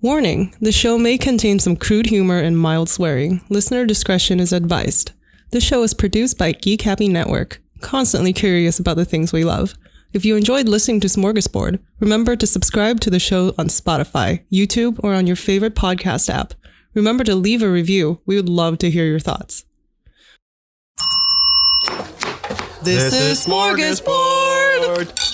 Warning, the show may contain some crude humor and mild swearing. Listener discretion is advised. This show is produced by Geek Happy Network, constantly curious about the things we love. If you enjoyed listening to Smörgåsbord, remember to subscribe to the show on Spotify, YouTube, or on your favorite podcast app. Remember to leave a review. We would love to hear your thoughts. This is Smörgåsbord!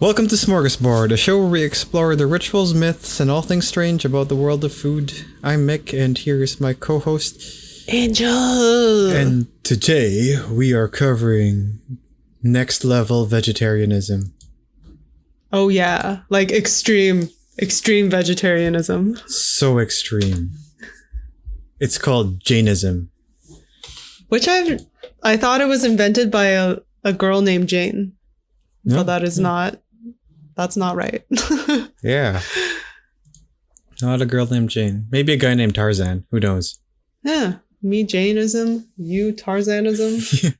Welcome to Smörgåsbord, a show where we explore the rituals, myths, and all things strange about the world of food. I'm Mick, and here is my co-host, Angel! And today, we are covering next-level vegetarianism. Oh yeah, like extreme vegetarianism. So extreme. It's called Jainism. Which I thought it was invented by a girl named Jain. No, but that's not right. Yeah. Not a girl named Jane. Maybe a guy named Tarzan. Who knows? Yeah. Me Jainism, you Tarzanism.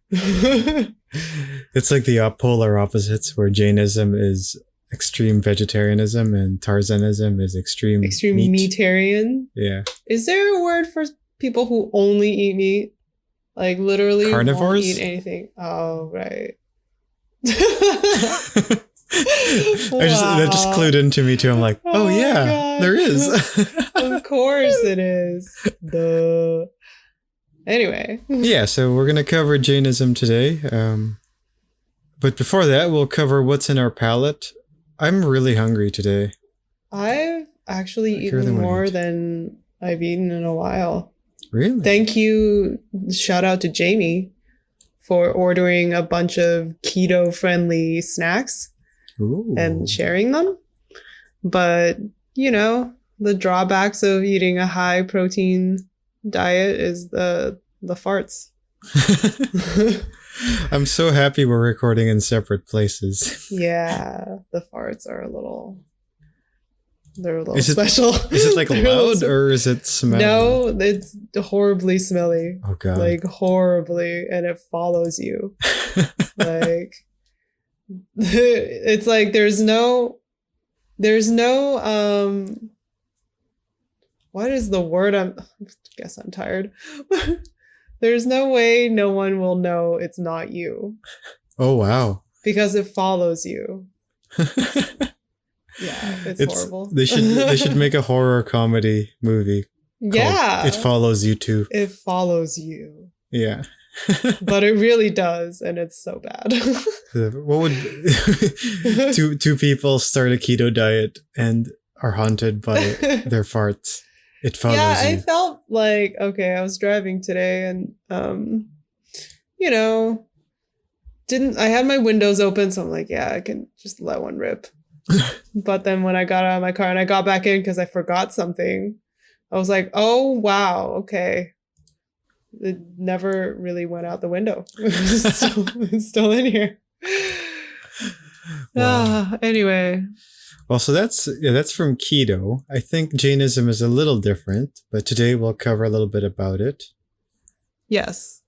It's like the polar opposites, where Jainism is extreme vegetarianism and Tarzanism is extreme meatarian. Yeah. Is there a word for people who only eat meat? Like literally carnivores? Won't eat anything. Oh, right. That just clued into me too. I'm like, oh yeah, God. There is. Of course it is. Duh. Anyway. Yeah, so we're going to cover Jainism today. But before that, we'll cover what's in our palate. I'm really hungry today. I've actually eaten more than I've eaten in a while. Really? Thank you. Shout out to Jamie for ordering a bunch of keto-friendly snacks. Ooh. And sharing them. But, you know, the drawbacks of eating a high-protein diet is the farts. I'm so happy we're recording in separate places. Yeah, the farts are a little special. Is it like loud or is it smelly? No, it's horribly smelly. Oh God. Like horribly, and it follows you. Like it's like there's no what is the word? I guess I'm tired. There's no way no one will know it's not you. Oh wow. Because it follows you. Yeah, it's horrible. They should make a horror comedy movie. Yeah. It Follows You Too. It follows you. Yeah. But it really does, and it's so bad. What would two people start a keto diet and are haunted by their farts? It follows you. I felt like, okay, I was driving today and you know, I had my windows open, so I'm like, yeah, I can just let one rip. But then when I got out of my car and I got back in because I forgot something, I was like, oh wow, okay. It never really went out the window. It's still in here. Wow. Anyway. Well, so that's from keto. I think Jainism is a little different, but today we'll cover a little bit about it. Yes.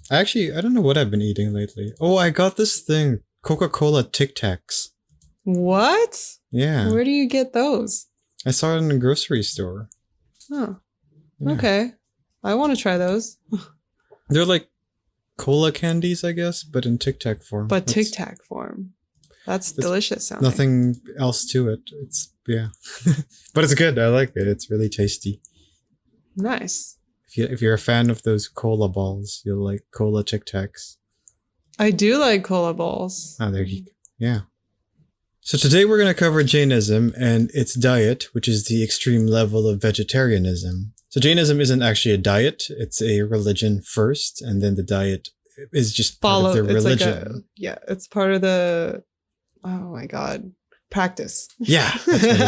I don't know what I've been eating lately. Oh, I got this thing, Coca-Cola Tic Tacs. What? Yeah. Where do you get those? I saw it in a grocery store. Oh, yeah. Okay. I want to try those. They're like cola candies, I guess, but in Tic Tac form. But Tic Tac form. That's delicious sounding. Nothing else to it. Yeah. But it's good. I like it. It's really tasty. Nice. If you're a fan of those cola balls, you'll like cola Tic Tacs. I do like cola balls. Oh, there you go. Yeah. So today we're going to cover Jainism and its diet, which is the extreme level of vegetarianism. So Jainism isn't actually a diet. It's a religion first, and then the diet is just part of the religion. It's part of the, oh my God, practice. Yeah, that's what it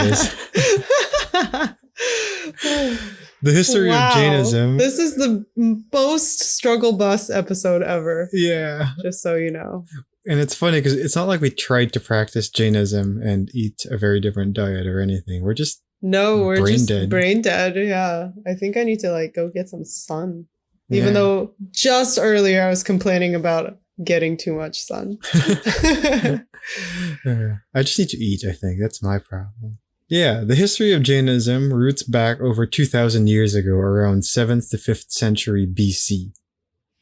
is. The history of Jainism. This is the most struggle bus episode ever. Yeah. Just so you know. And it's funny because it's not like we tried to practice Jainism and eat a very different diet or anything. We're just brain dead. Yeah. I think I need to go get some sun. Even though just earlier I was complaining about getting too much sun. I just need to eat, I think. That's my problem. Yeah, the history of Jainism roots back over 2,000 years ago, around 7th to 5th century BC.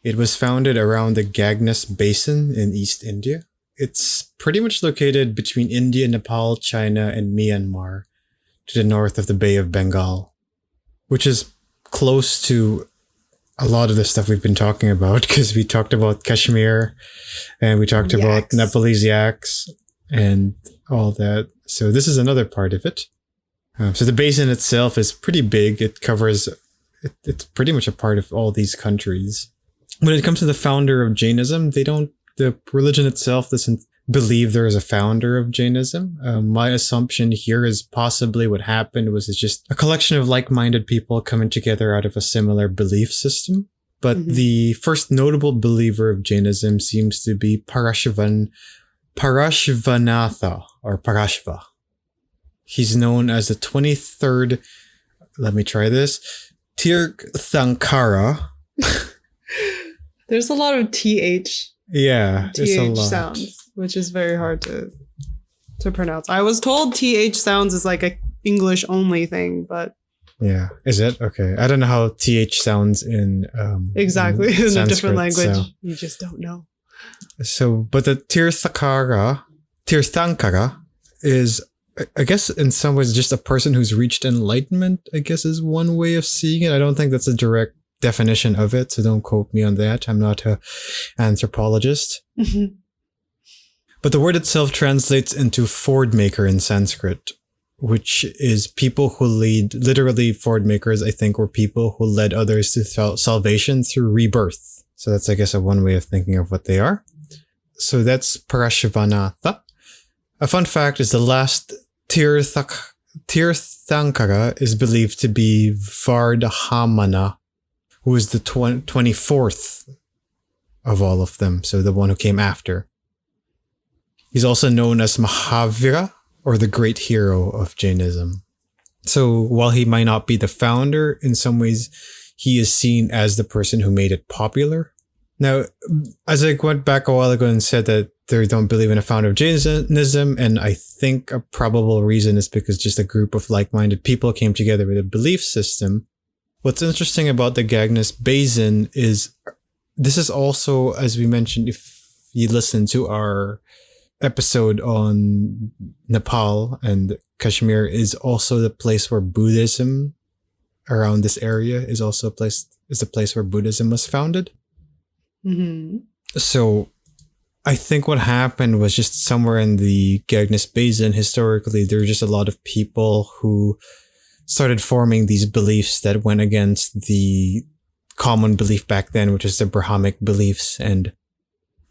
It was founded around the Gagnas Basin in East India. It's pretty much located between India, Nepal, China, and Myanmar, to the north of the Bay of Bengal, which is close to a lot of the stuff we've been talking about, because we talked about Kashmir and we talked about Nepalese yaks and all that. So this is another part of it. So the basin itself is pretty big. It covers, it's pretty much a part of all these countries. When it comes to the founder of Jainism, the religion itself doesn't believe there is a founder of Jainism. My assumption here is possibly what happened was it's just a collection of like-minded people coming together out of a similar belief system. But the first notable believer of Jainism seems to be Parashvanatha or Parashva. He's known as the 23rd, let me try this, Tirthankara. There's a lot of TH. Yeah, it's a lot. Sounds, which is very hard to pronounce. I was told TH sounds is like a English only thing, but yeah, is it? Okay. I don't know how TH sounds in exactly in a different language. So. You just don't know. So, but the Tirthankara is, I guess, in some ways just a person who's reached enlightenment, I guess, is one way of seeing it. I don't think that's a direct definition of it, so don't quote me on that. I'm not an anthropologist. But the word itself translates into ford maker in Sanskrit, which is people who lead, literally ford makers, I think, were people who led others to salvation through rebirth. So that's, I guess, one way of thinking of what they are. So that's Parashvanatha. A fun fact is the last Tirthankara is believed to be Vardhamana, who is the 24th of all of them, so the one who came after. He's also known as Mahavira, or the great hero of Jainism. So while he might not be the founder, in some ways, he is seen as the person who made it popular. Now, as I went back a while ago and said that they don't believe in a founder of Jainism, and I think a probable reason is because just a group of like-minded people came together with a belief system. What's interesting about the Gagnas Basin is this is also, as we mentioned, if you listen to our episode on Nepal and Kashmir, is also the place where Buddhism around this area is also the place where Buddhism was founded. So I think what happened was just somewhere in the Gagnas Basin, historically, there were just a lot of people who started forming these beliefs that went against the common belief back then, which is the Brahmanic beliefs. And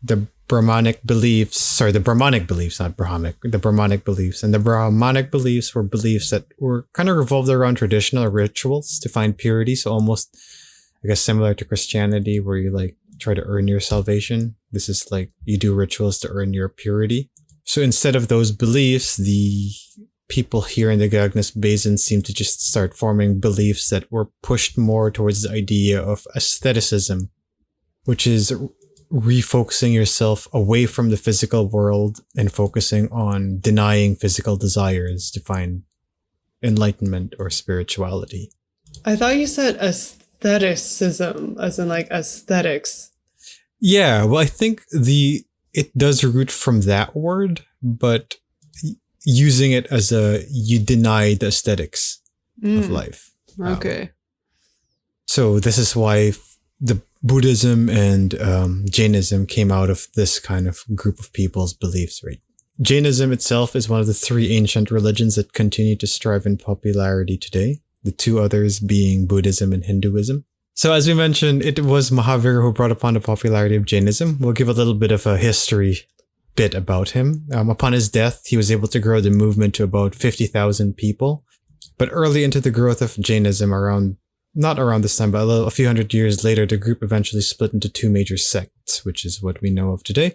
the Brahmanic beliefs, not Brahmic, the Brahmanic beliefs. And the Brahmanic beliefs were beliefs that were kind of revolved around traditional rituals to find purity. So almost, I guess, similar to Christianity, where you like try to earn your salvation. This is like you do rituals to earn your purity. So instead of those beliefs, the people here in the Gagnas Basin seem to just start forming beliefs that were pushed more towards the idea of aestheticism, which is refocusing yourself away from the physical world and focusing on denying physical desires to find enlightenment or spirituality. I thought you said aestheticism, as in like aesthetics. Yeah, well, I think it does root from that word, but using it as you deny the aesthetics of life. Okay. So this is why the Buddhism and Jainism came out of this kind of group of people's beliefs, right? Jainism itself is one of the three ancient religions that continue to strive in popularity today, the two others being Buddhism and Hinduism. So as we mentioned, it was Mahavira who brought upon the popularity of Jainism. We'll give a little bit of a history bit about him. Upon his death, he was able to grow the movement to about 50,000 people. But early into the growth of Jainism, not around this time, but a few hundred years later, the group eventually split into two major sects, which is what we know of today.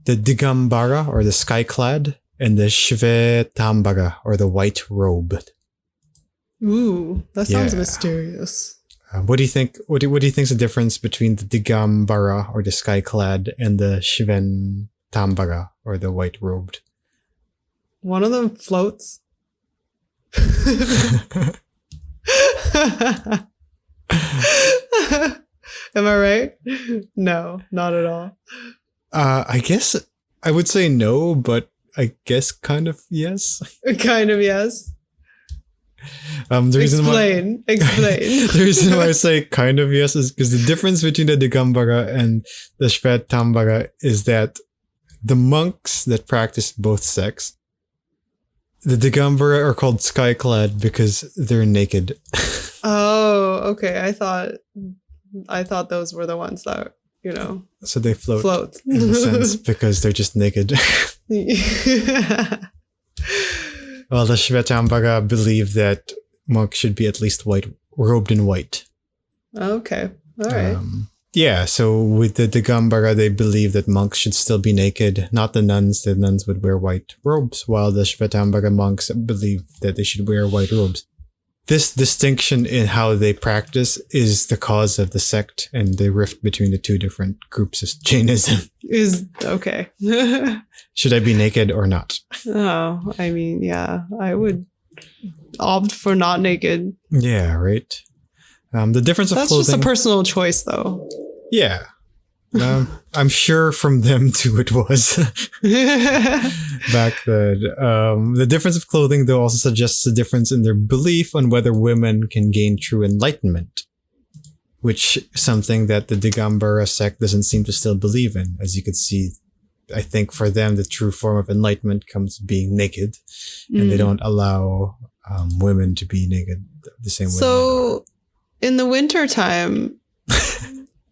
The Digambara, or the sky-clad, and the Shvetambara, or the white-robed. Ooh, that sounds mysterious. What do you think? What do you think is the difference between the Digambara or the sky-clad and the Shiventambara or the white-robed? One of them floats. Am I right? No, not at all. I guess I would say no, but I guess kind of yes. Kind of yes. Explain. The reason why I say kind of yes is because the difference between the Digambara and the Shvetambara is that the monks that practice both sects, the Digambara are called sky-clad because they're naked. Oh, okay. I thought those were the ones that, So they float. In a sense because they're just naked. Well, the Shvetambara believe that monks should be at least robed in white. Okay. All right. Yeah, so with the Digambara, they believe that monks should still be naked, not the nuns. The nuns would wear white robes, while the Shvetambara monks believe that they should wear white robes. This distinction in how they practice is the cause of the sect and the rift between the two different groups of Jainism. Is okay. Should I be naked or not? Oh, I mean, yeah, I would opt for not naked. Yeah, right. The difference of That's clothing. just a personal choice, though. Yeah. I'm sure from them too it was back then. The difference of clothing though also suggests a difference in their belief on whether women can gain true enlightenment, which is something that the Digambara sect doesn't seem to still believe in. As you could see, I think for them the true form of enlightenment comes being naked, and they don't allow women to be naked the same way. So in the winter time,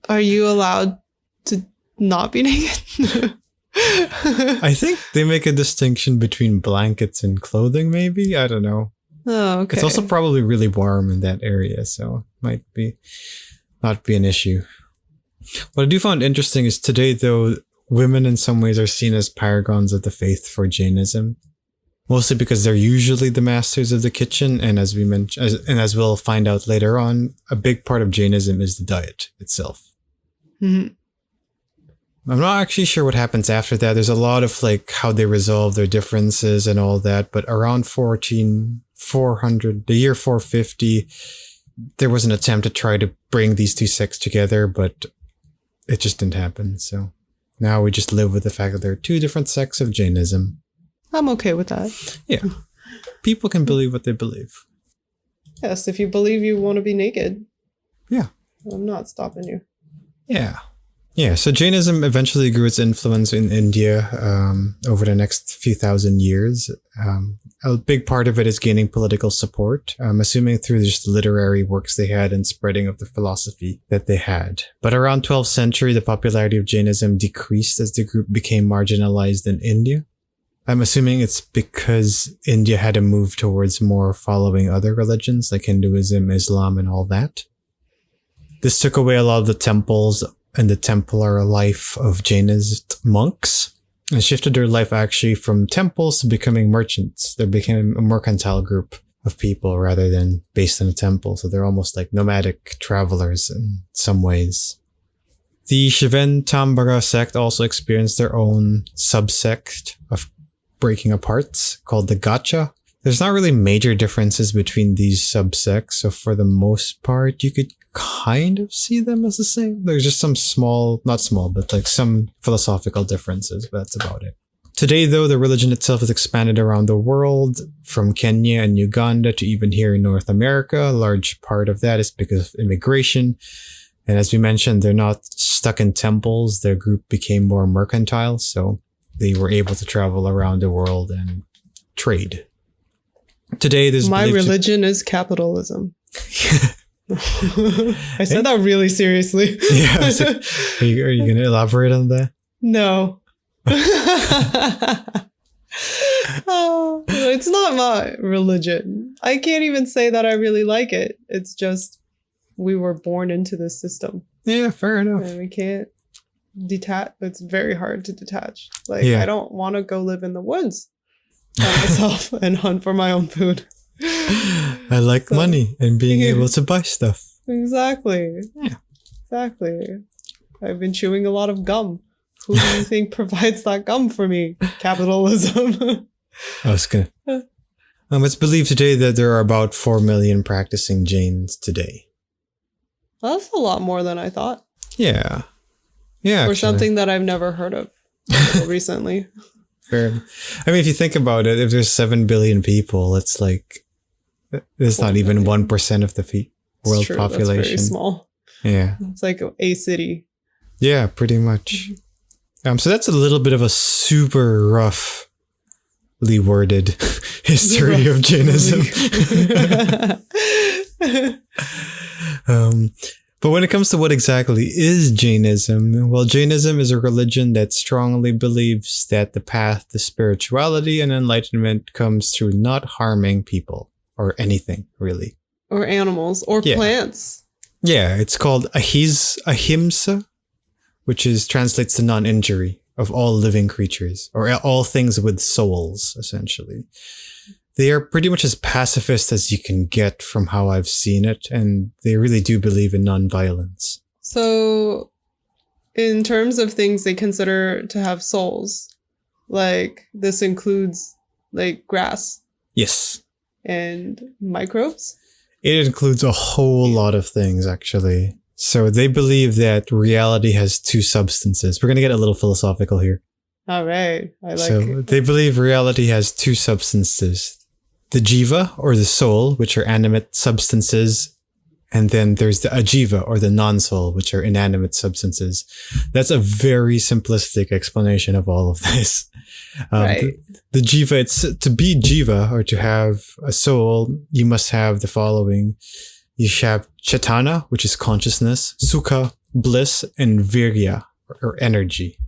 are you allowed to not be naked? I think they make a distinction between blankets and clothing, maybe. I don't know. Oh, okay. It's also probably really warm in that area, so might not be an issue. What I do find interesting is today, though, women in some ways are seen as paragons of the faith for Jainism, mostly because they're usually the masters of the kitchen, and as we mentioned, and as we'll find out later on, a big part of Jainism is the diet itself. Mm-hmm. I'm not actually sure what happens after that. There's a lot of how they resolve their differences and all that, but around 400, the year 450, there was an attempt to try to bring these two sects together, but it just didn't happen. So now we just live with the fact that there are two different sects of Jainism. I'm okay with that. Yeah. People can believe what they believe. Yes, if you believe you want to be naked. Yeah. I'm not stopping you. Yeah. Yeah, so Jainism eventually grew its influence in India over the next few thousand years. A big part of it is gaining political support, assuming through just the literary works they had and spreading of the philosophy that they had. But around 12th century, the popularity of Jainism decreased as the group became marginalized in India. I'm assuming it's because India had to move towards more following other religions like Hinduism, Islam, and all that. This took away a lot of the temples and the Templar life of Jainist monks, and shifted their life actually from temples to becoming merchants. They became a mercantile group of people rather than based in a temple. So they're almost like nomadic travelers in some ways. The Shiventambara sect also experienced their own subsect of breaking apart called the Gacha. There's not really major differences between these subsects, so for the most part, you could kind of see them as the same. There's just some some philosophical differences, but that's about it. Today, though, the religion itself has expanded around the world, from Kenya and Uganda to even here in North America. A large part of that is because of immigration. And as we mentioned, they're not stuck in temples. Their group became more mercantile, so they were able to travel around the world and trade. Today, there's my religion is capitalism. I said that really seriously. Yeah. Are you going to elaborate on that? No. Oh, it's not my religion. I can't even say that I really like it. It's just we were born into this system. Yeah, fair enough. And we can't detach. It's very hard to detach. Yeah. I don't want to go live in the woods by myself and hunt for my own food. I like money and being able to buy stuff. Exactly. Yeah. Exactly. I've been chewing a lot of gum. Who do you think provides that gum for me? Capitalism. I was gonna. It's believed today that there are about 4 million practicing Jains today. That's a lot more than I thought. Yeah. Yeah. Or actually. something that I've never heard of recently. Fair. I mean, if you think about it, if there's 7 billion people, it's like, it's not even 1% of the world True, population. that's very small. Yeah. It's like a city. Yeah, pretty much. So that's a little bit of a super roughly worded history of Jainism. But when it comes to what exactly is Jainism, well, Jainism is a religion that strongly believes that the path to spirituality and enlightenment comes through not harming people or anything, really. Or animals or plants. Yeah, it's called ahimsa, which translates to non-injury of all living creatures or all things with souls, essentially. They are pretty much as pacifist as you can get from how I've seen it, and they really do believe in non-violence. So, in terms of things they consider to have souls, like this includes like grass. Yes. And microbes? It includes a whole lot of things, actually. So they believe that reality has two substances. We're going to get a little philosophical here. All right. They believe reality has two substances. The jiva, or the soul, which are animate substances. And then there's the ajiva, or the non-soul, which are inanimate substances. That's a very simplistic explanation of all of this. Right. The jiva, to be jiva, or to have a soul, you must have the following. You have chetana, which is consciousness, sukha, bliss, and virya, or energy.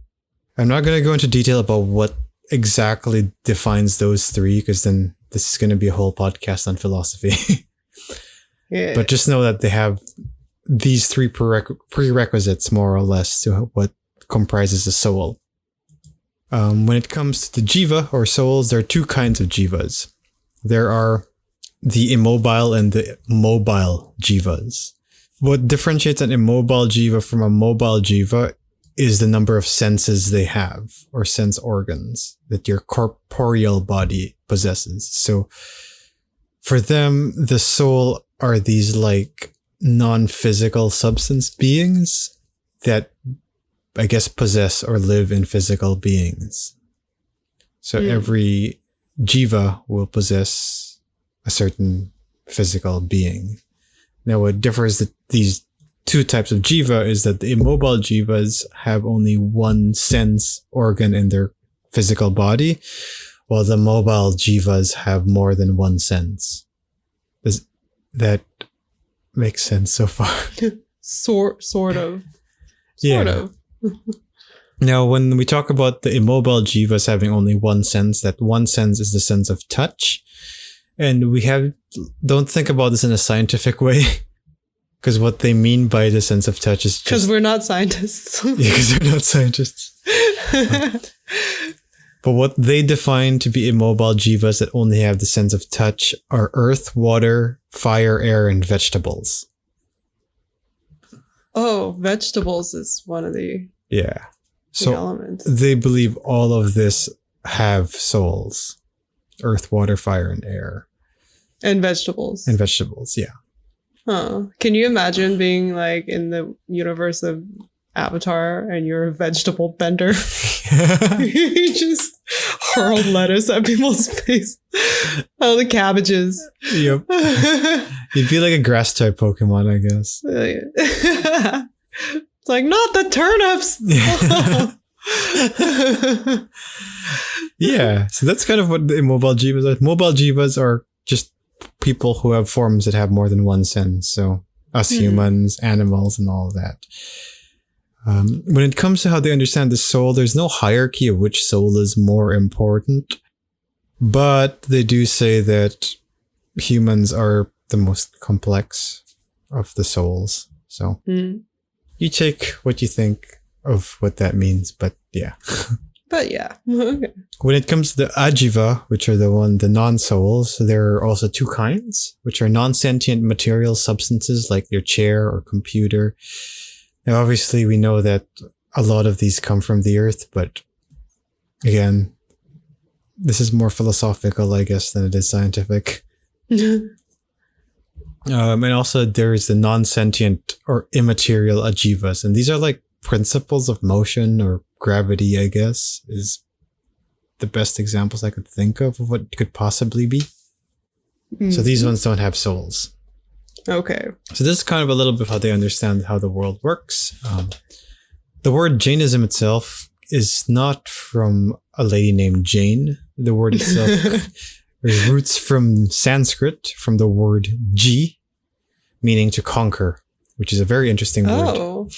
I'm not going to go into detail about what exactly defines those three, because then this is going to be a whole podcast on philosophy. Yeah. But just know that they have these three prerequisites, more or less, to what comprises a soul. When it comes to the jiva, or souls, there are two kinds of jivas. There are the immobile and the mobile jivas. What differentiates an immobile jiva from a mobile jiva is the number of senses they have, or sense organs, that your corporeal body possesses. So for them, the soul are these like non-physical substance beings that I guess possess or live in physical beings. So every jiva will possess a certain physical being. Now what differs these two types of jiva is that the immobile jivas have only one sense organ in their physical body, while the mobile jivas have more than one sense. Does that make sense so far? Sort of. Yeah. Sort of. Now, when we talk about the immobile jivas having only one sense, that one sense is the sense of touch. And don't think about this in a scientific way. Because what they mean by the sense of touch is because we're not scientists. Yeah, because we're not scientists. But what they define to be immobile jivas that only have the sense of touch are earth, water, fire, air, and vegetables. Oh, vegetables is one of the elements. They believe all of this have souls. Earth, water, fire, and air. And vegetables. And vegetables, yeah. Huh. Can you imagine being like in the universe of Avatar and you're a vegetable bender? You just hurl lettuce at people's face. Oh, the cabbages. Yep. You'd be like a grass type Pokemon, I guess. It's like, not the turnips. Yeah. So that's kind of what the immobile jivas are. Mobile jivas are just people who have forms that have more than one sense. So us humans, animals, and all of that. When it comes to how they understand the soul, there's no hierarchy of which soul is more important. But they do say that humans are the most complex of the souls. So you take what you think of what that means. But yeah. But yeah. Okay. When it comes to the ajiva, which are the non-souls, there are also two kinds, which are non-sentient material substances like your chair or computer. Now, obviously, we know that a lot of these come from the earth, but again, this is more philosophical, I guess, than it is scientific. And also there's the non-sentient or immaterial ajivas, and these are like principles of motion or gravity, I guess, is the best examples I could think of what it could possibly be. Mm-hmm. So these ones don't have souls. Okay. So this is kind of a little bit how they understand how the world works. The word Jainism itself is not from a lady named Jain. The word itself roots from Sanskrit, from the word ji, meaning to conquer, which is a very interesting word. Oh,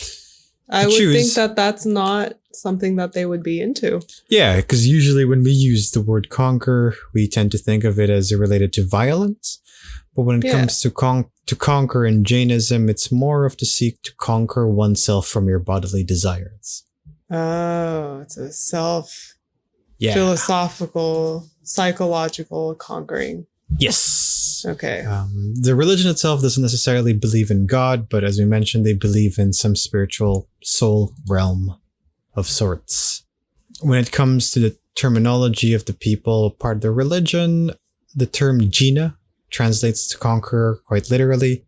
I would think that that's not something that they would be into. Yeah, because usually when we use the word conquer, we tend to think of it as related to violence. But when it comes to conquer in Jainism, it's more of to seek to conquer oneself from your bodily desires. Oh, it's a philosophical, psychological conquering. Yes. Okay. The religion itself doesn't necessarily believe in God, but as we mentioned, they believe in some spiritual soul realm of sorts. When it comes to the terminology of the people part of the religion, the term Jina translates to conqueror quite literally.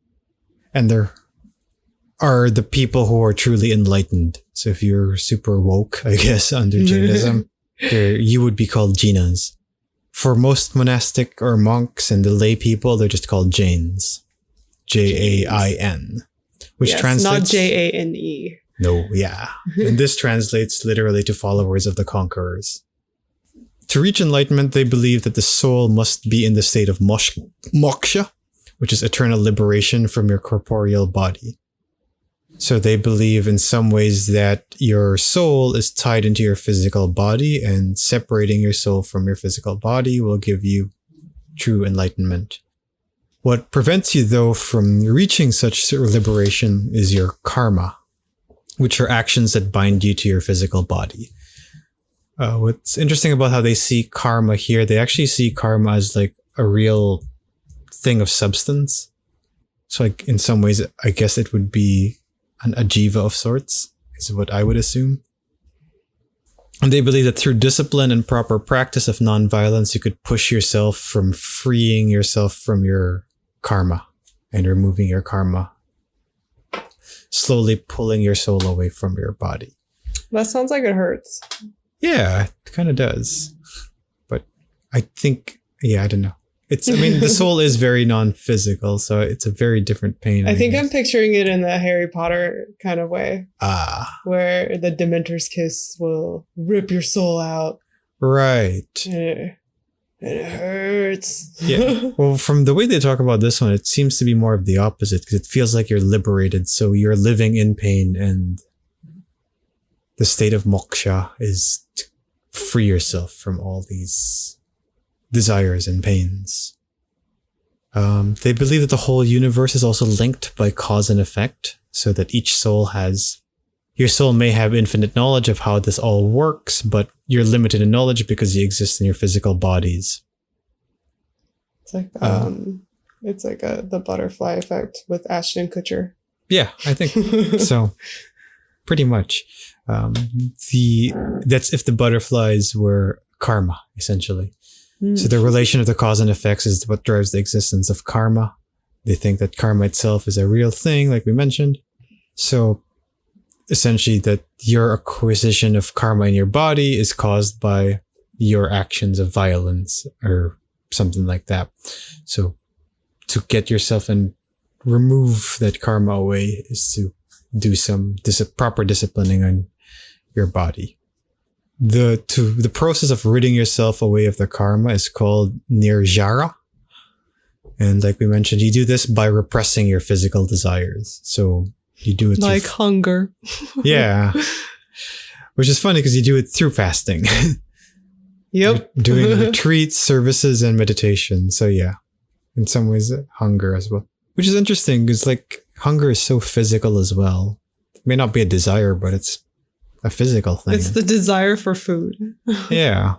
And there are the people who are truly enlightened. So if you're super woke, I guess, under Jainism, you would be called Jinas. For most monastic or monks and the lay people, they're just called Jains. Jain. Which translates... not Jane. No, yeah. And this translates literally to followers of the conquerors. To reach enlightenment, they believe that the soul must be in the state of moksha, which is eternal liberation from your corporeal body. So they believe in some ways that your soul is tied into your physical body, and separating your soul from your physical body will give you true enlightenment. What prevents you, though, from reaching such liberation is your karma, which are actions that bind you to your physical body. What's interesting about how they see karma here, they actually see karma as like a real thing of substance. So like in some ways, I guess it would be an ajiva of sorts, is what I would assume. And they believe that through discipline and proper practice of nonviolence, you could push yourself from freeing yourself from your karma and removing your karma, slowly pulling your soul away from your body. That sounds like it hurts. Yeah, it kind of does. But I think, I don't know. The soul is very non-physical, so it's a very different pain. I think I'm picturing it in the Harry Potter kind of way. Where the Dementor's kiss will rip your soul out. Right. And it hurts. Yeah. Well, from the way they talk about this one, it seems to be more of the opposite, because it feels like you're liberated, so you're living in pain, and the state of moksha is to free yourself from all these desires and pains. They believe that the whole universe is also linked by cause and effect, so that your soul may have infinite knowledge of how this all works, but you're limited in knowledge because you exist in your physical bodies. It's like the butterfly effect with Ashton Kutcher. Yeah, I think so. Pretty much. That's if the butterflies were karma, essentially. So the relation of the cause and effects is what drives the existence of karma. They think that karma itself is a real thing, like we mentioned. So essentially that your acquisition of karma in your body is caused by your actions of violence or something like that. So to get yourself and remove that karma away is to do some proper disciplining on your body. The process of ridding yourself away of the karma is called nirjara. And like we mentioned, you do this by repressing your physical desires. So you do it like hunger. Yeah. Which is funny because you do it through fasting. Yep. Doing retreats, services, and meditation. So yeah, in some ways, hunger as well. Which is interesting because like hunger is so physical as well. It may not be a desire, but it's a physical thing. It's the desire for food. Yeah.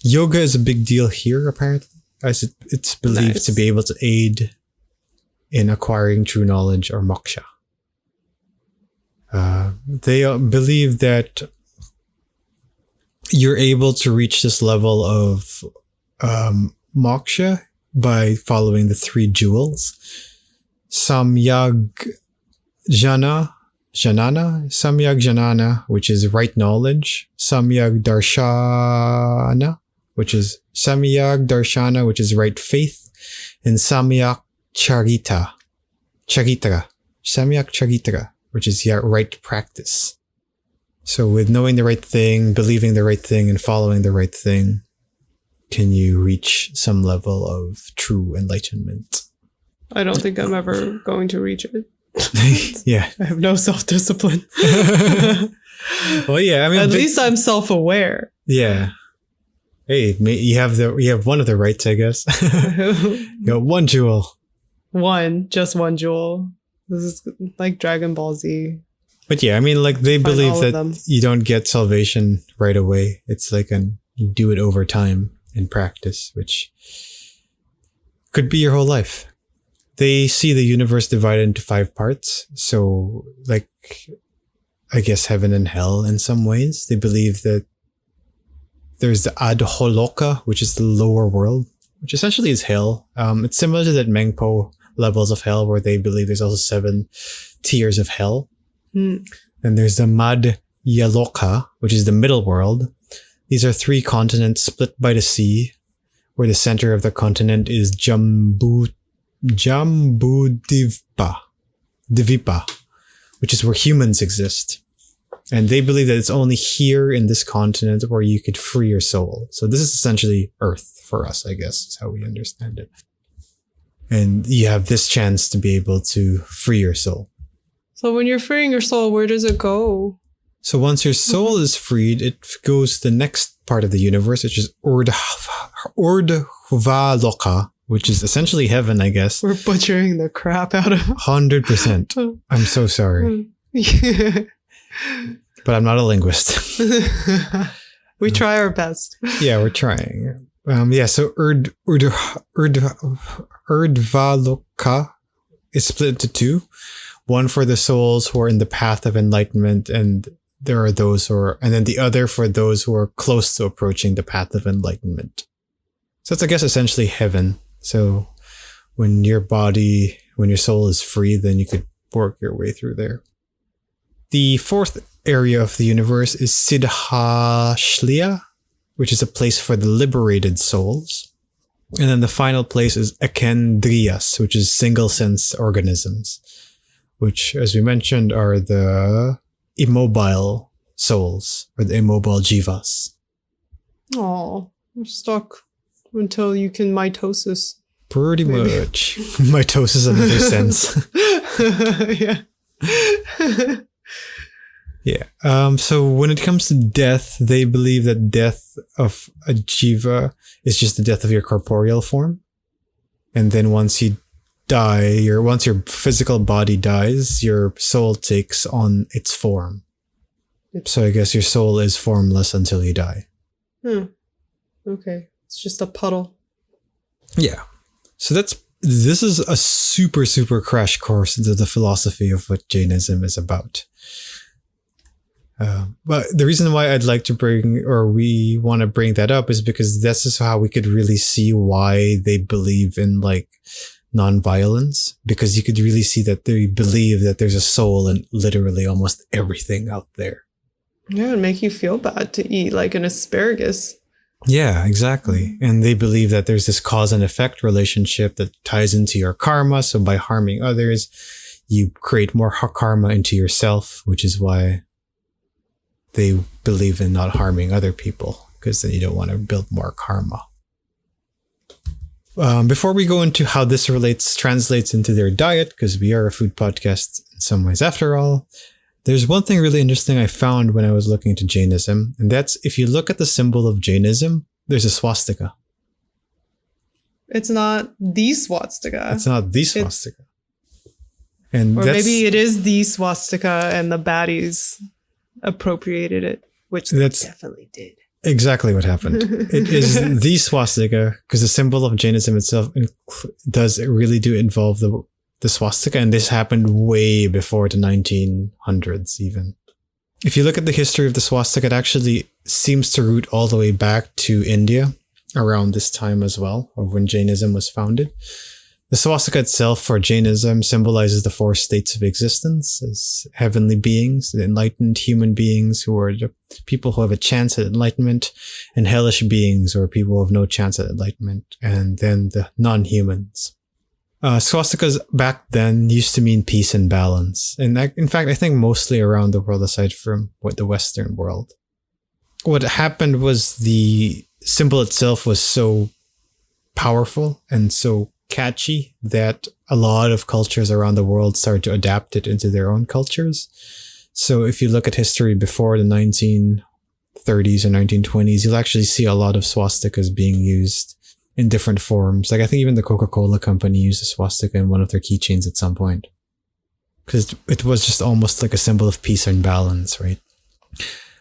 Yoga is a big deal here, apparently, as it's believed to be able to aid in acquiring true knowledge or moksha. They believe that you're able to reach this level of moksha by following the 3 jewels. Samyag Janana, which is right knowledge. Samyag Darshana, which is right faith. And Samyak Charitra, which is right practice. So with knowing the right thing, believing the right thing, and following the right thing, can you reach some level of true enlightenment? I don't think I'm ever going to reach it. Yeah. I have no self-discipline. Well, yeah. I mean, at least I'm self-aware. Yeah. Hey, you have one of the rights, I guess. You got 1 jewel. Just one jewel. This is like Dragon Ball Z. But yeah, I mean, like they believe that you don't get salvation right away. It's like you do it over time in practice, which could be your whole life. They see the universe divided into 5 parts. So like, I guess heaven and hell in some ways. They believe that there's the Adholoka, which is the lower world, which essentially is hell. It's similar to that Mengpo levels of hell, where they believe there's also 7 tiers of hell. And there's the Madhyaloka, which is the middle world. These are 3 continents split by the sea, where the center of the continent is Divipa, which is where humans exist. And they believe that it's only here in this continent where you could free your soul. So this is essentially Earth for us, I guess, is how we understand it. And you have this chance to be able to free your soul. So when you're freeing your soul, where does it go? So once your soul is freed, it goes to the next part of the universe, which is Urdhvaloka, which is essentially heaven, I guess. We're butchering the crap out of 100%. I'm so sorry. But I'm not a linguist. We try our best. Yeah, we're trying. So Urdhvaloka is split into 2. One for the souls who are in the path of enlightenment, and there are those and then the other for those who are close to approaching the path of enlightenment. So it's, I guess, essentially heaven. So when your soul is free, then you could work your way through there. The 4th area of the universe is Siddhashliya, which is a place for the liberated souls. And then the final place is Akendriyas, which is single sense organisms, which, as we mentioned, are the immobile souls, or the immobile jivas. Oh, you're stuck until you can mitosis. Pretty much. Mitosis, another sense. Yeah. Yeah. So when it comes to death, they believe that death of a jiva is just the death of your corporeal form. And then once you die, once your physical body dies, your soul takes on its form. So I guess your soul is formless until you die. Okay. It's just a puddle. Yeah. So this is a super, super crash course into the philosophy of what Jainism is about. But the reason why I'd like to we want to bring that up is because this is how we could really see why they believe in like non-violence, because you could really see that they believe that there's a soul in literally almost everything out there. Yeah, it'd make you feel bad to eat like an asparagus. Yeah, exactly. And they believe that there's this cause and effect relationship that ties into your karma. So by harming others, you create more karma into yourself, which is why they believe in not harming other people, because then you don't want to build more karma. Before we go into how this translates into their diet, because we are a food podcast in some ways after all, there's one thing really interesting I found when I was looking into Jainism, and that's if you look at the symbol of Jainism, there's a swastika. It's not the swastika. It's not the swastika. Or maybe it is the swastika and the baddies appropriated it, which they That's definitely did. exactly what happened. It is the swastika, because the symbol of Jainism itself does really do involve the swastika, and this happened way before the 1900s even. If you look at the history of the swastika, it actually seems to root all the way back to India around this time as well, of when Jainism was founded. The swastika itself for Jainism symbolizes the four states of existence as heavenly beings, the enlightened human beings who are the people who have a chance at enlightenment, and hellish beings or people who have no chance at enlightenment, and then the non-humans. Swastikas back then used to mean peace and balance. And in fact, I think mostly around the world aside from the Western world. What happened was the symbol itself was so powerful and so catchy that a lot of cultures around the world started to adapt it into their own cultures. So if you look at history before the 1930s or 1920s, you'll actually see a lot of swastikas being used in different forms. Like I think even the Coca-Cola company used a swastika in one of their keychains at some point. Because it was just almost like a symbol of peace and balance, right?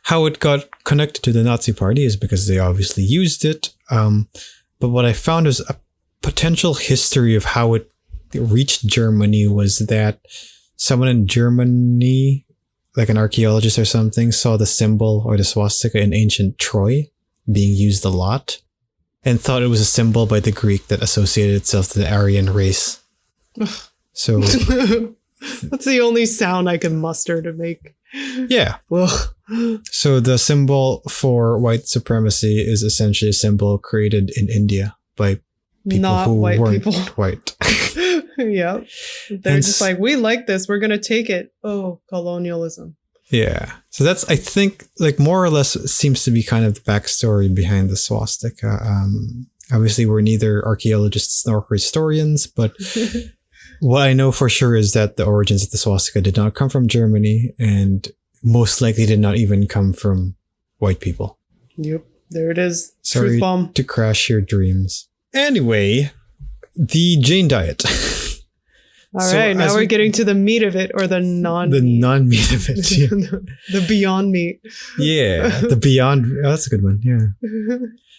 How it got connected to the Nazi Party is because they obviously used it. But what I found was a potential history of how it reached Germany was that someone in Germany, like an archaeologist or something, saw the symbol or the swastika in ancient Troy being used a lot and thought it was a symbol by the Greek that associated itself to the Aryan race. So that's the only sound I can muster to make. Yeah. Ugh. So the symbol for white supremacy is essentially a symbol created in India by people Not who white weren't people. white. Yeah. They're And just like, we like this. We're going to take it. Oh, colonialism. Yeah. So that's, I think, like more or less seems to be kind of the backstory behind the swastika. Obviously, we're neither archaeologists nor historians, but what I know for sure is that the origins of the swastika did not come from Germany and most likely did not even come from white people. Yep. There it is. Sorry Truth bomb. to crash your dreams. Anyway, the Jain diet. All right, now we're getting to the meat of it, or the non-meat. The non-meat of it. Yeah. The beyond meat. Yeah, the beyond. Oh, that's a good one. Yeah.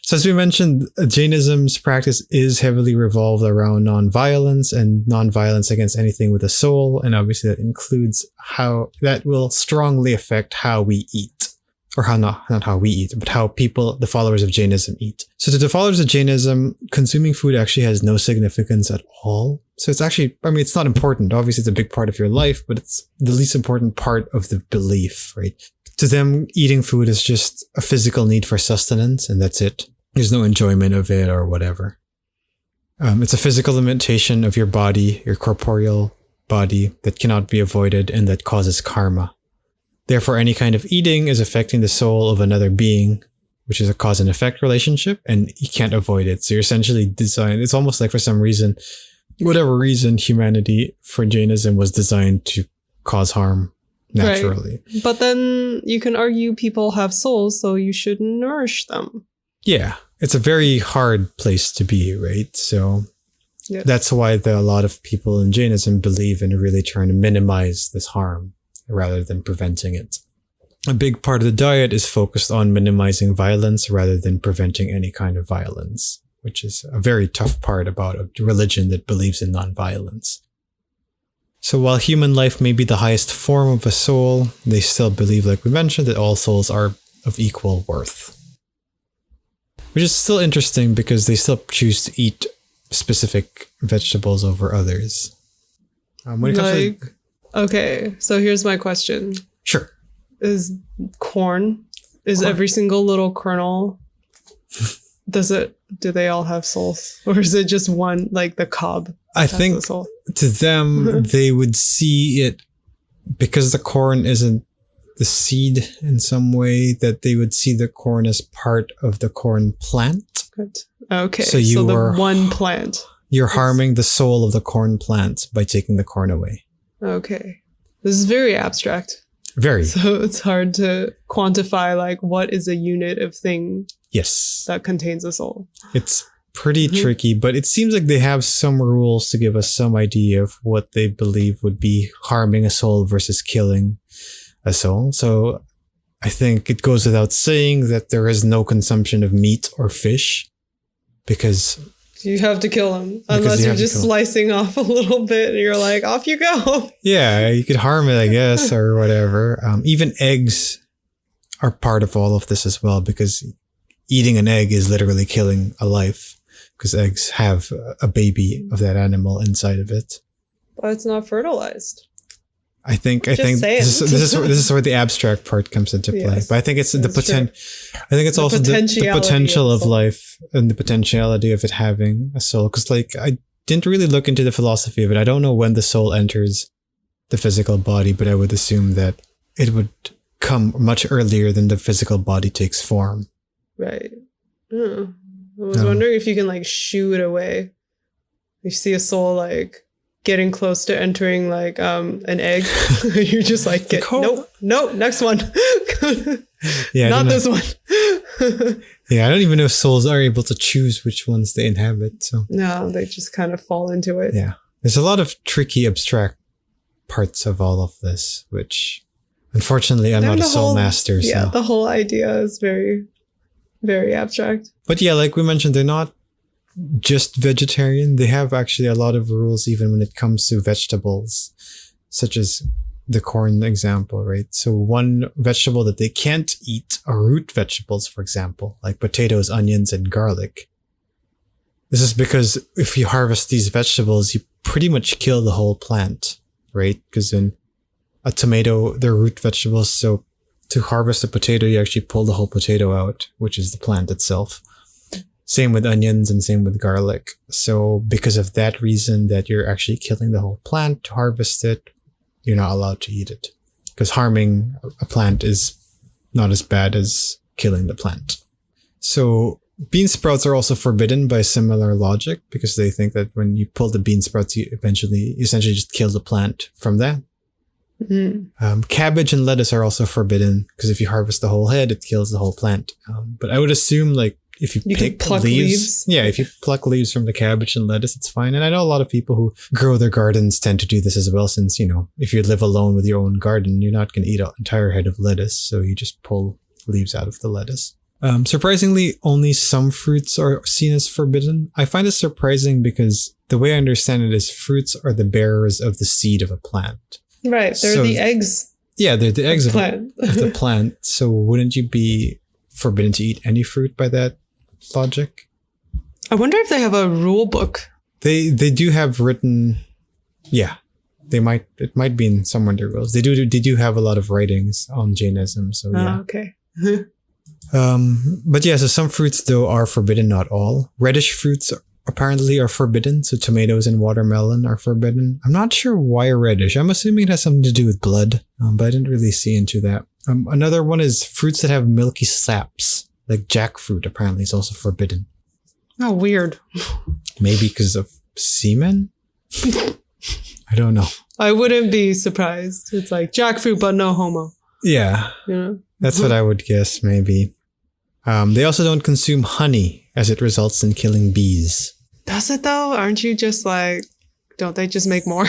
So as we mentioned, Jainism's practice is heavily revolved around non-violence and non-violence against anything with a soul. And obviously that includes how that will strongly affect how we eat. Or how not how we eat, but how people, the followers of Jainism, eat. So to the followers of Jainism, consuming food actually has no significance at all. So it's actually, I mean, it's not important. Obviously, it's a big part of your life, but it's the least important part of the belief, right? To them, eating food is just a physical need for sustenance, and that's it. There's no enjoyment of it or whatever. It's a physical limitation of your body, your corporeal body, that cannot be avoided and that causes karma. Therefore, any kind of eating is affecting the soul of another being, which is a cause and effect relationship, and you can't avoid it. So you're essentially designed, it's almost like for some reason, whatever reason, humanity for Jainism was designed to cause harm naturally. Right. But then you can argue people have souls, so you should nourish them. Yeah, it's a very hard place to be, right? So Yeah. that's why a lot of people in Jainism believe in really trying to minimize this harm rather than preventing it. A big part of the diet is focused on minimizing violence rather than preventing any kind of violence, which is a very tough part about a religion that believes in nonviolence. So while human life may be the highest form of a soul, they still believe, like we mentioned, that all souls are of equal worth. Which is still interesting because they still choose to eat specific vegetables over others. When it comes to okay, so here's my question. Sure. Is corn every single little kernel, do they all have souls? Or is it just one, like the cob? I think to them, they would see it because the corn isn't the seed in some way, that they would see the corn as part of the corn plant. Good. Okay, so the one plant. You're harming the soul of the corn plant by taking the corn away. Okay. This is very abstract. Very. So it's hard to quantify, like, what is a unit of thing yes that contains a soul. It's pretty tricky, but it seems like they have some rules to give us some idea of what they believe would be harming a soul versus killing a soul. So I think it goes without saying that there is no consumption of meat or fish because you have to kill them unless you're just slicing off a little bit and you're like, off you go. Yeah, you could harm it, I guess, or whatever. Even eggs are part of all of this as well because eating an egg is literally killing a life because eggs have a baby of that animal inside of it. But it's not fertilized. I think this is where the abstract part comes into play. Yes, but I think it's the potential. I think it's also the potential of life and the potentiality of it having a soul. Because like I didn't really look into the philosophy of it. I don't know when the soul enters the physical body, but I would assume that it would come much earlier than the physical body takes form. Right. I was wondering if you can like shoo it away. You see a soul like getting close to entering like an egg. You just like nope, next one. Yeah, not this one. Yeah, I don't even know if souls are able to choose which ones they inhabit. So no, they just kind of fall into it. Yeah, there's a lot of tricky abstract parts of all of this, which unfortunately I'm not a soul master. Yeah, so. The whole idea is very, very abstract. But yeah, like we mentioned, they're not just vegetarian. They have actually a lot of rules even when it comes to vegetables, such as the corn example, right? So one vegetable that they can't eat are root vegetables, for example, like potatoes, onions, and garlic. This is because if you harvest these vegetables, you pretty much kill the whole plant, right? Because in a tomato, they're root vegetables. So to harvest a potato, you actually pull the whole potato out, which is the plant itself. Same with onions and same with garlic. So because of that reason that you're actually killing the whole plant to harvest it, you're not allowed to eat it. Because harming a plant is not as bad as killing the plant. So bean sprouts are also forbidden by similar logic because they think that when you pull the bean sprouts, you essentially just kill the plant from that. Mm-hmm. Cabbage and lettuce are also forbidden because if you harvest the whole head, it kills the whole plant. But I would assume like if you pick pluck leaves. Yeah, if you pluck leaves from the cabbage and lettuce, it's fine. And I know a lot of people who grow their gardens tend to do this as well since, if you live alone with your own garden, you're not going to eat an entire head of lettuce. So you just pull leaves out of the lettuce. Surprisingly, only some fruits are seen as forbidden. I find it surprising because the way I understand it is fruits are the bearers of the seed of a plant. Right. They're the eggs. Yeah, they're the eggs of the plant. So wouldn't you be forbidden to eat any fruit by that logic? I wonder if they have a rule book. They do have written. Yeah, it might be in somewhere in their rules. They do have a lot of writings on Jainism. So yeah. Okay. But yeah, so some fruits though are forbidden, not all. Reddish fruits apparently are forbidden. So tomatoes and watermelon are forbidden. I'm not sure why reddish. I'm assuming it has something to do with blood, but I didn't really see into that. Another one is fruits that have milky saps. Like jackfruit apparently is also forbidden. Oh, weird. Maybe because of semen? I don't know. I wouldn't be surprised. It's like jackfruit, but no homo. Yeah. That's what I would guess, maybe. They also don't consume honey as it results in killing bees. Does it though? Aren't you just like, don't they just make more?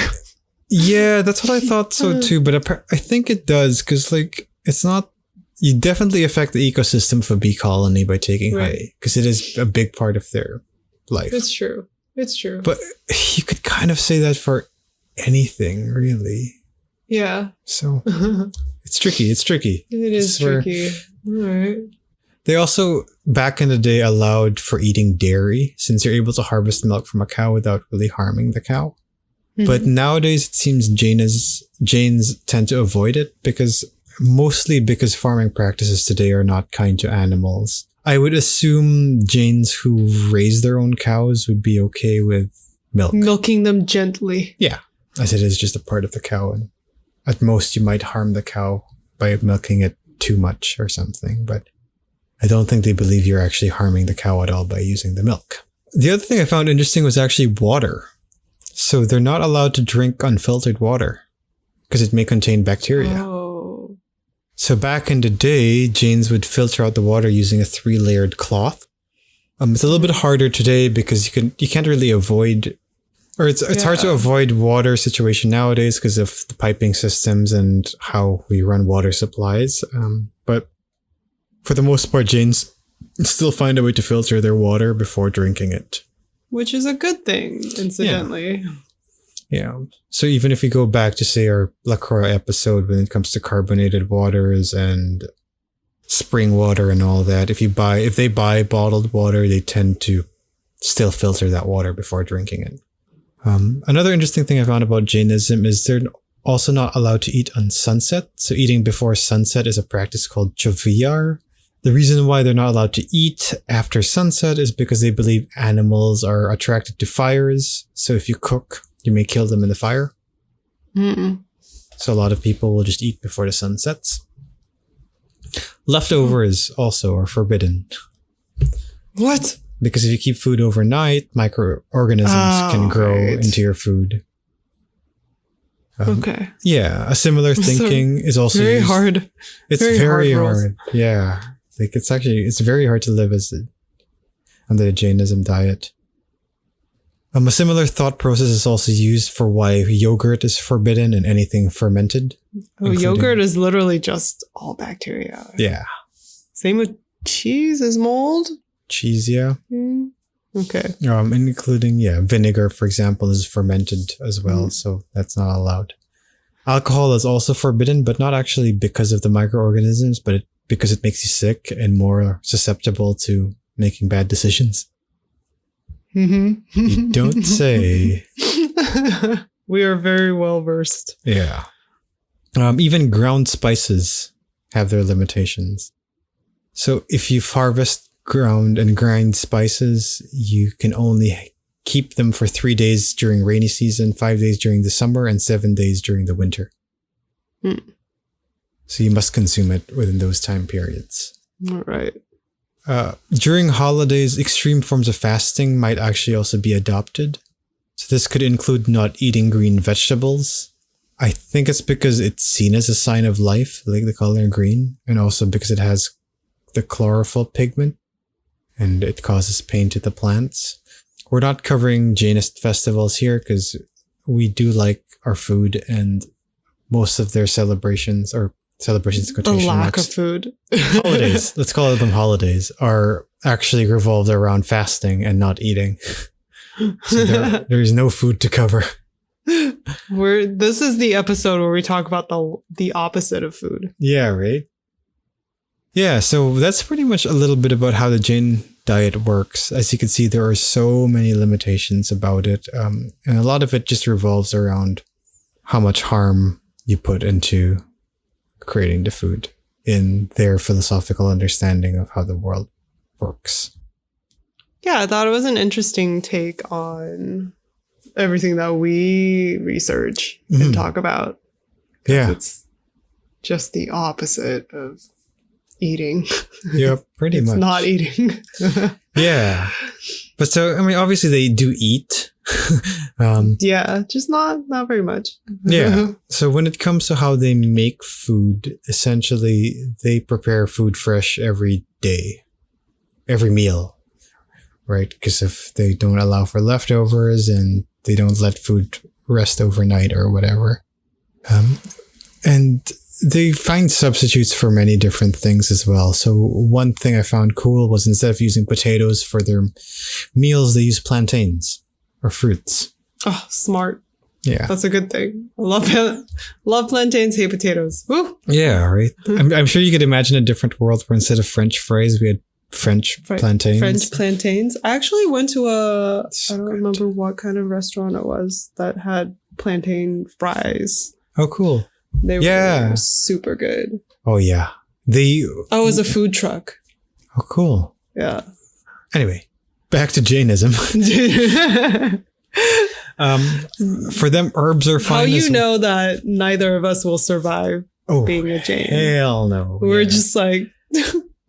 Yeah, that's what I thought so too. But I think it does because like it's not. You definitely affect the ecosystem of a bee colony by taking honey because it is a big part of their life. It's true. But you could kind of say that for anything, really. Yeah. So it's tricky. It is tricky. All right. They also, back in the day, allowed for eating dairy since you're able to harvest milk from a cow without really harming the cow. Mm-hmm. But nowadays, it seems Jains tend to avoid it mostly because farming practices today are not kind to animals. I would assume Jains who raise their own cows would be okay with milk. Milking them gently. Yeah, as it is just a part of the cow. And at most, you might harm the cow by milking it too much or something. But I don't think they believe you're actually harming the cow at all by using the milk. The other thing I found interesting was actually water. So they're not allowed to drink unfiltered water because it may contain bacteria. Oh. So back in the day, Jains would filter out the water using a 3-layered cloth. It's a little bit harder today because you can't really avoid Or it's hard to avoid water situation nowadays because of the piping systems and how we run water supplies. But for the most part, Jains still find a way to filter their water before drinking it. Which is a good thing, incidentally. Yeah. So even if we go back to, say, our LaCroix episode when it comes to carbonated waters and spring water and all that, if they buy bottled water, they tend to still filter that water before drinking it. Another interesting thing I found about Jainism is they're also not allowed to eat on sunset. So eating before sunset is a practice called choviyar. The reason why they're not allowed to eat after sunset is because they believe animals are attracted to fires. So if you cook, you may kill them in the fire. Mm-mm. So a lot of people will just eat before the sun sets. Leftovers also are forbidden. What? Because if you keep food overnight, microorganisms can grow into your food. Okay. Yeah, a similar thinking is also very hard. It's very hard. Yeah, like it's very hard to live under the Jainism diet. A similar thought process is also used for why yogurt is forbidden and anything fermented. Oh, yogurt is literally just all bacteria. Yeah. Same with cheese is mold. Cheese, yeah. Okay. Including, vinegar, for example, is fermented as well, so that's not allowed. Alcohol is also forbidden, but not actually because of the microorganisms, but because it makes you sick and more susceptible to making bad decisions. Mm-hmm. You don't say. We are very well versed. Yeah. Even ground spices have their limitations. So if you harvest ground and grind spices, you can only keep them for 3 days during rainy season, 5 days during the summer, and 7 days during the winter. So you must consume it within those time periods. All right. During holidays, extreme forms of fasting might actually also be adopted. So this could include not eating green vegetables. I think it's because it's seen as a sign of life, like the color green, and also because it has the chlorophyll pigment and it causes pain to the plants. We're not covering Jainist festivals here because we do like our food, and most of their celebrations The lack of food. Holidays, let's call them holidays, are actually revolved around fasting and not eating. So there's no food to cover. This is the episode where we talk about the opposite of food. Yeah, right? Yeah, so that's pretty much a little bit about how the Jain diet works. As you can see, there are so many limitations about it. And a lot of it just revolves around how much harm you put into creating the food in their philosophical understanding of how the world works. Yeah, I thought it was an interesting take on everything that we research and talk about. Yeah. It's just the opposite of eating. Yeah, pretty much. It's not eating. Yeah. But so, I mean, obviously they do eat. Yeah, just not very much. Yeah. So when it comes to how they make food, essentially they prepare food fresh every day, every meal, right? Because if they don't allow for leftovers and they don't let food rest overnight or whatever. And they find substitutes for many different things as well. So one thing I found cool was instead of using potatoes for their meals, they use plantains or fruits. Oh, smart. Yeah. That's a good thing. I love plantains, hate potatoes. Woo! Yeah, right. I'm sure you could imagine a different world where instead of French fries, we had French plantains. French plantains. I actually went to I don't remember what kind of restaurant it was that had plantain fries. Oh, cool. They were super good. Oh, yeah. It was a food truck. Oh, cool. Yeah. Anyway, back to Jainism. For them, herbs are fine. How you know that neither of us will survive being a Jain? Hell no. We're just like,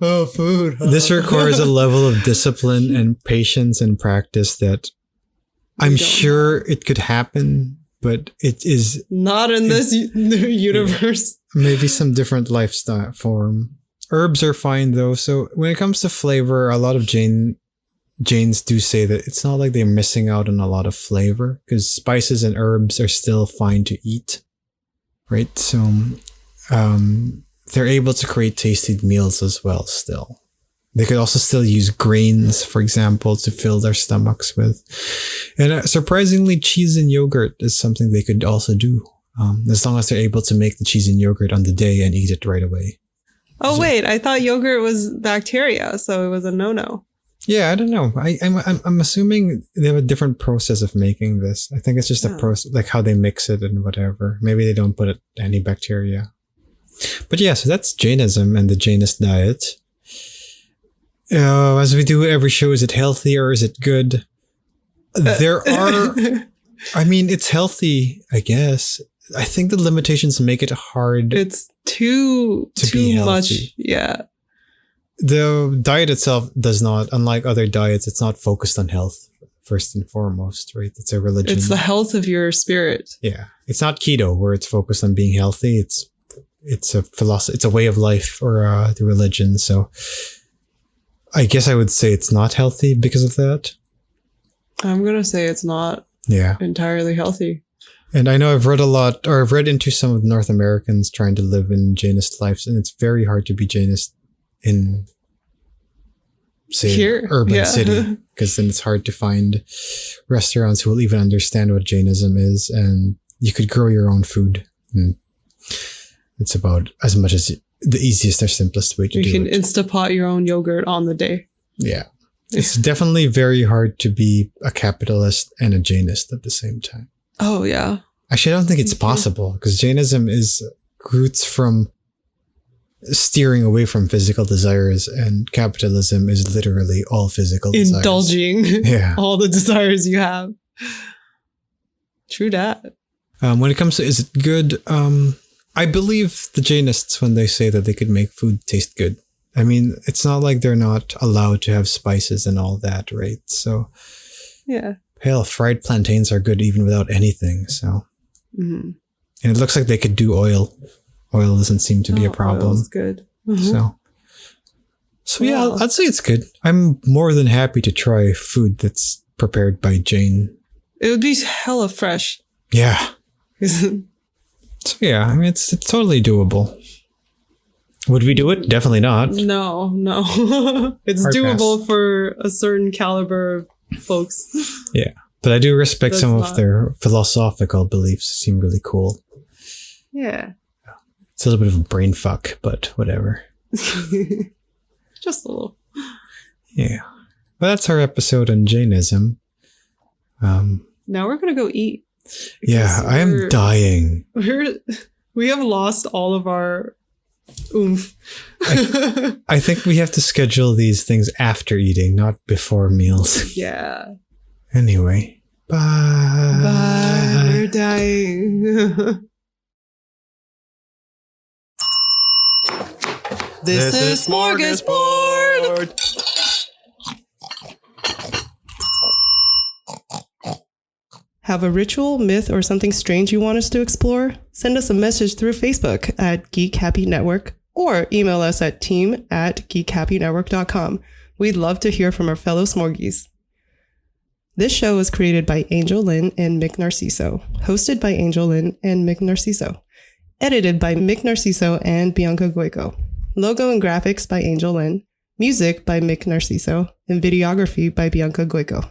oh, food. This requires a level of discipline and patience and practice that I'm sure it could happen, but it is not in this universe. Maybe some different lifestyle form. Herbs are fine though. So when it comes to flavor, a lot of Jain Jains do say that it's not like they're missing out on a lot of flavor because spices and herbs are still fine to eat, right? So they're able to create tasty meals as well still. They could also still use grains, for example, to fill their stomachs with. And surprisingly, cheese and yogurt is something they could also do, as long as they're able to make the cheese and yogurt on the day and eat it right away. Oh, so, wait, I thought yogurt was bacteria, so it was a no-no. Yeah, I don't know. I'm assuming they have a different process of making this. I think it's just a process, like how they mix it and whatever. Maybe they don't put any bacteria. But yeah, so that's Jainism and the Jainist diet. As we do every show, is it healthy or is it good? There are, I mean, it's healthy, I guess. I think the limitations make it hard. It's too much. Yeah. The diet itself does not, unlike other diets, it's not focused on health first and foremost, right? It's a religion. It's the health of your spirit. Yeah. It's not keto where it's focused on being healthy. It's a philosophy, it's a way of life or the religion. So I guess I would say it's not healthy because of that. I'm going to say it's not entirely healthy. And I know I've read into some of the North Americans trying to live in Jainist lives, and it's very hard to be Jainist in, say, here, urban city, because then it's hard to find restaurants who will even understand what Jainism is, and you could grow your own food. And it's about as much as the easiest or simplest way to do it. You can Instapot your own yogurt on the day. Yeah. It's definitely very hard to be a capitalist and a Jainist at the same time. Oh, yeah. Actually, I don't think it's possible because Jainism roots from steering away from physical desires, and capitalism is literally all physical desires. Indulging all the desires you have. True that. When it comes to is it good, I believe the Jainists when they say that they could make food taste good. I mean, it's not like they're not allowed to have spices and all that, right? So, yeah. Hell, fried plantains are good even without anything. So, and it looks like they could do oil. Oil doesn't seem to be a problem. Oil's good. Mm-hmm. So yeah, I'd say it's good. I'm more than happy to try food that's prepared by Jain. It would be hella fresh. Yeah. So yeah, I mean, it's totally doable. Would we do it? Definitely not. No. It's hard doable pass. For a certain caliber of folks. Yeah, but I do respect some of their philosophical beliefs. They seem really cool. Yeah. It's a little bit of a brain fuck, but whatever. Just a little. Yeah. Well, that's our episode on Jainism. Now we're going to go eat. Yeah, I am dying. We have lost all of our oomph. I think we have to schedule these things after eating, not before meals. Yeah. Anyway, bye. Bye. We're dying. This is Smörgåsbord. Have a ritual, myth, or something strange you want us to explore? Send us a message through Facebook at Geek Happy Network or email us at team@geekhappynetwork.com. We'd love to hear from our fellow Smorgies. This show was created by Angel Lynn and Mick Narciso, hosted by Angel Lynn and Mick Narciso, edited by Mick Narciso and Bianca Goico, logo and graphics by Angel Lynn, music by Mick Narciso, and videography by Bianca Goico.